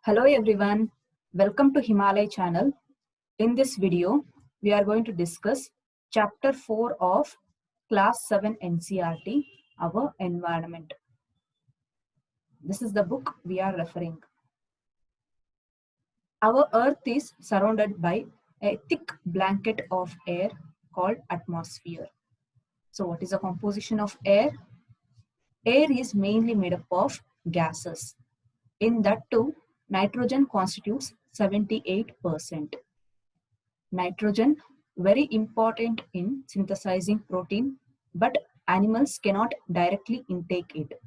Hello everyone, welcome to Himalaya channel. In this video, we are going to discuss chapter 4 of class 7 NCERT, our environment. This is the book we are referring. Our earth is surrounded by a thick blanket of air called atmosphere. So what is the composition of air? Air is mainly made up of gases. In that too, nitrogen constitutes 78%. Nitrogen, very important in synthesizing protein, but animals cannot directly intake it.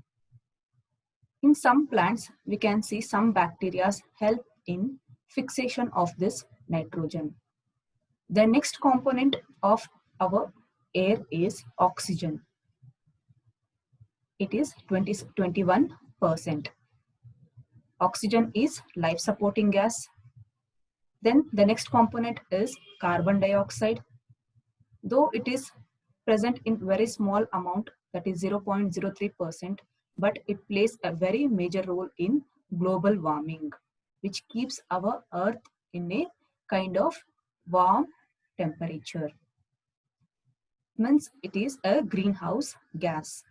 In some plants, we can see some bacteria help in fixation of this nitrogen. The next component of our air is oxygen. It is 21%. Oxygen is life supporting gas. Then the next component is carbon dioxide. Though it is present in very small amount, that is 0.03%, but it plays a very major role in global warming, which keeps our earth in a kind of warm temperature. Means it is a greenhouse gas.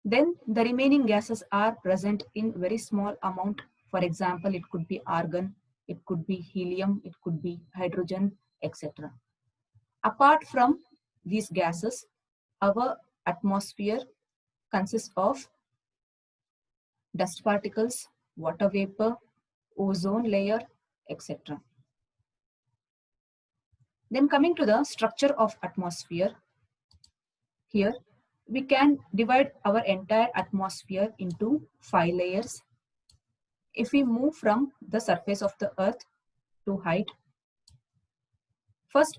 Then the remaining gases are present in very small amount. For example, it could be argon, it could be helium, it could be hydrogen, etc. Apart from these gases, our atmosphere consists of dust particles, water vapor, ozone layer, etc. Then coming to the structure of atmosphere, here we can divide our entire atmosphere into 5 layers. If we move from the surface of the earth to height, first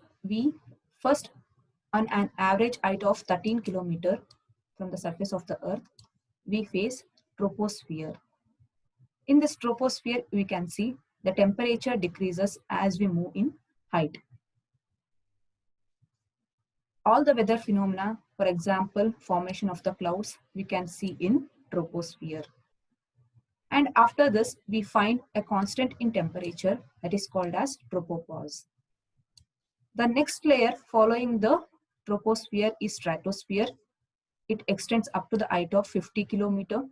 on an average height of 13 kilometers from the surface of the earth, we face troposphere. In this troposphere, we can see the temperature decreases as we move in height. All the weather phenomena, for example, formation of the clouds, we can see in troposphere. And after this, we find a constant in temperature that is called as tropopause. The next layer following the troposphere is stratosphere. It extends up to the height of 50 kilometers.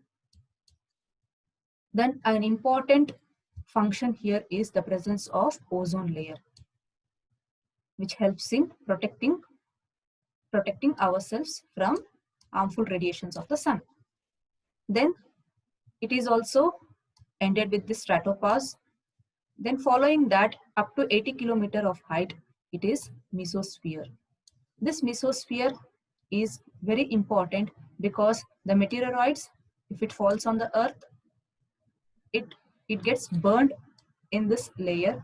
Then an important function here is the presence of ozone layer, which helps in protecting ourselves from harmful radiations of the sun. Then it is also ended with the stratopause. Then following that, up to 80 kilometers of height, it is mesosphere. This mesosphere is very important because the meteoroids, if it falls on the earth, it gets burned in this layer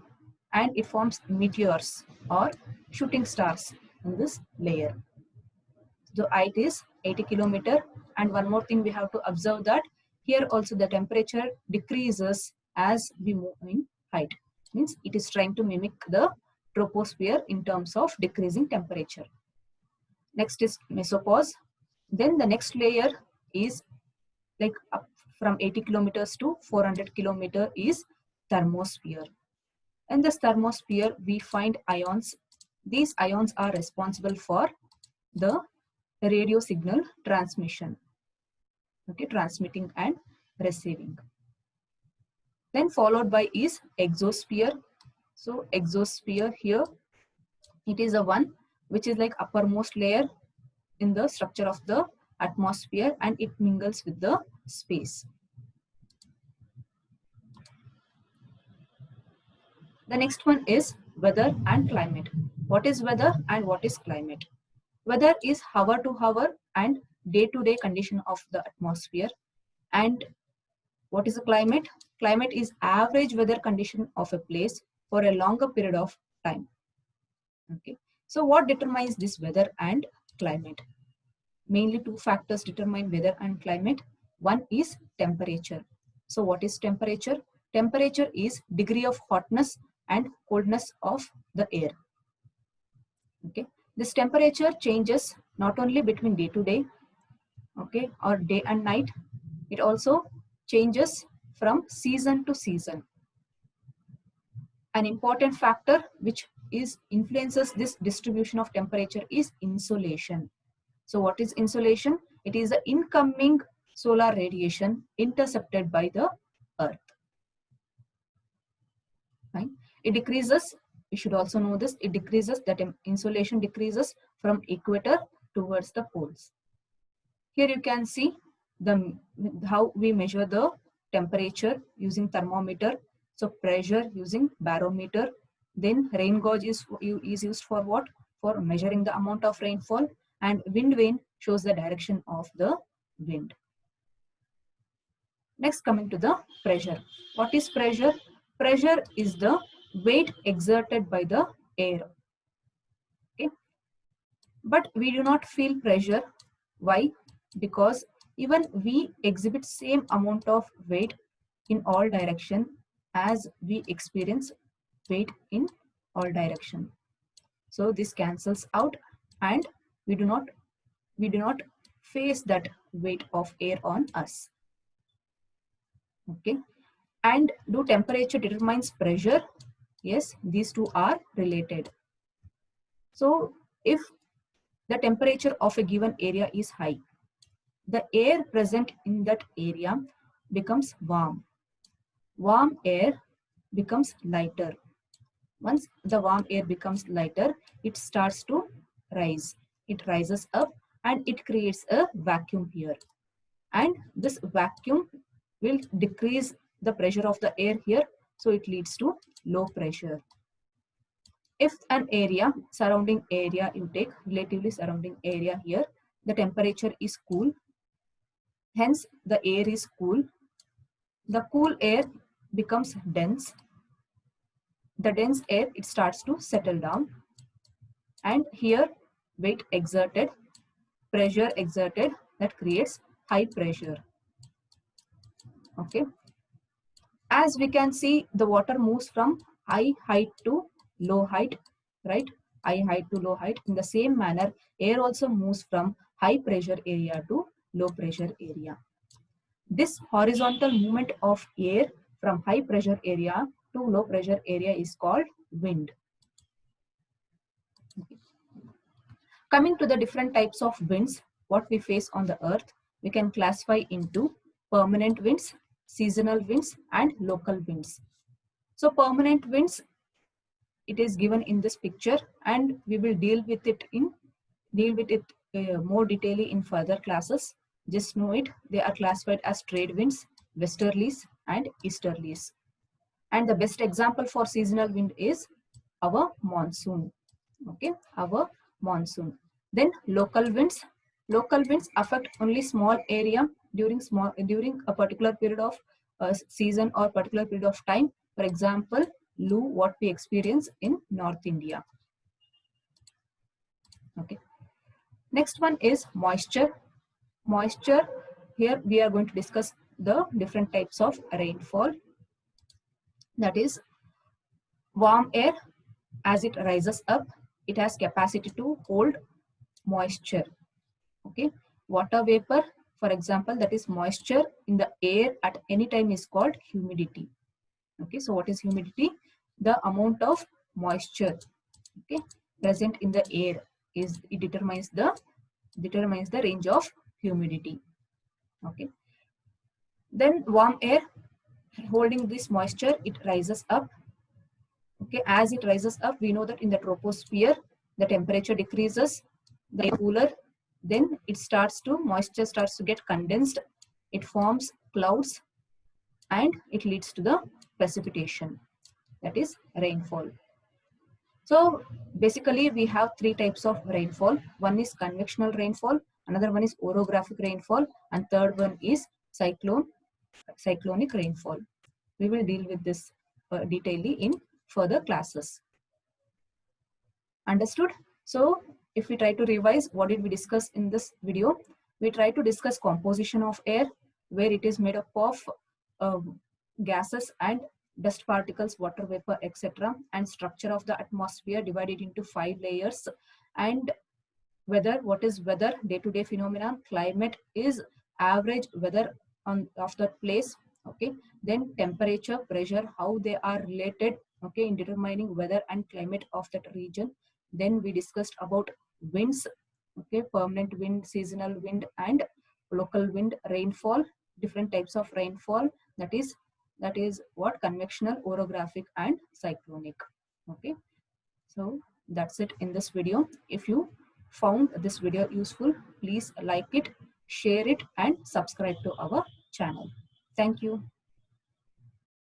and it forms meteors or shooting stars in this layer. The height is 80 kilometers, and one more thing we have to observe that here also the temperature decreases as we move in height. Means it is trying to mimic the troposphere in terms of decreasing temperature. Next is mesopause. Then the next layer is like up from 80 kilometers to 400 kilometers is thermosphere. In this thermosphere, we find ions. These ions are responsible for the radio signal transmission. Okay, transmitting and receiving. Then followed by is exosphere. So exosphere here, it is the one which is like uppermost layer in the structure of the atmosphere and it mingles with the space. The next one is weather and climate. What is weather and what is climate? Weather is hour to hour and day-to-day condition of the atmosphere. And what is the climate? Climate is average weather condition of a place for a longer period of time. Okay. So what determines this weather and climate? Mainly two factors determine weather and climate. One is temperature. So what is temperature? Temperature is degree of hotness and coldness of the air. Okay. This temperature changes not only between day to day, okay, or day and night. It also changes from season to season. An important factor which influences this distribution of temperature is insolation. So what is insolation? It is the incoming solar radiation intercepted by the Earth. Right? It decreases, you should also know this, it decreases, that insolation decreases from equator towards the poles. Here you can see how we measure the temperature using thermometer. So pressure using barometer. Then rain gauge is used for what? For measuring the amount of rainfall. And wind vane shows the direction of the wind. Next, coming to the pressure. What is pressure? Pressure is the weight exerted by the air. Okay. But we do not feel pressure. Why? Because even we exhibit same amount of weight in all direction as we experience weight in all direction. So this cancels out and we do not face that weight of air on us. Okay. And do temperature determines pressure? Yes, these two are related. So if the temperature of a given area is high, the air present in that area becomes warm. Warm air becomes lighter. Once the warm air becomes lighter, it starts to rise. It rises up and it creates a vacuum here. And this vacuum will decrease the pressure of the air here. So it leads to low pressure. If an area, surrounding area you take, relatively surrounding area here, the temperature is cool. Hence the air is cool. The cool air becomes dense. The dense air, it starts to settle down. And here weight exerted, pressure exerted, that creates high pressure. Okay. As we can see, the water moves from high height to low height, right? High height to low height. In the same manner, air also moves from high pressure area to low pressure area. This horizontal movement of air from high pressure area to low pressure area is called wind. Okay. Coming to the different types of winds, what we face on the earth, we can classify into permanent winds, seasonal winds, and local winds. So permanent winds, it is given in this picture, and we will deal with it more detailedly in further classes. Just know it, they are classified as trade winds, westerlies, and easterlies. And the best example for seasonal wind is our monsoon. Okay, our monsoon. Then local winds. Local winds affect only small area during a particular period of season or particular period of time. For example, Loo, what we experience in North India. Okay. Next one is moisture. Moisture. Here we are going to discuss the different types of rainfall. That is, warm air, as it rises up, it has capacity to hold moisture. Okay. Water vapor, for example, that is moisture in the air at any time, is called humidity. Okay. So what is humidity? The amount of moisture, okay, present in the air determines the range of humidity. Okay. Then warm air holding this moisture, it rises up. Okay, as it rises up, we know that in the troposphere the temperature decreases, the air cooler, then moisture starts to get condensed, it forms clouds, and it leads to the precipitation, that is rainfall. So basically we have three types of rainfall. One is convectional rainfall, another one is orographic rainfall, and third one is cyclonic rainfall. We will deal with this detailedly in further classes. Understood? So if we try to revise, what did we discuss in this video? We try to discuss composition of air, where it is made up of gases and dust particles, water vapor, etc., and structure of the atmosphere divided into 5 layers. And weather, what is weather? Day-to-day phenomenon. Climate is average weather of that place. Okay, then temperature, pressure, how they are related, okay, in determining weather and climate of that region. Then we discussed about winds, okay, permanent wind, seasonal wind, and local wind, rainfall, different types of rainfall, that is what convectional, orographic, and cyclonic. Okay, so that's it in this video. If you found this video useful, please like it, share it, and subscribe to our channel. Thank you.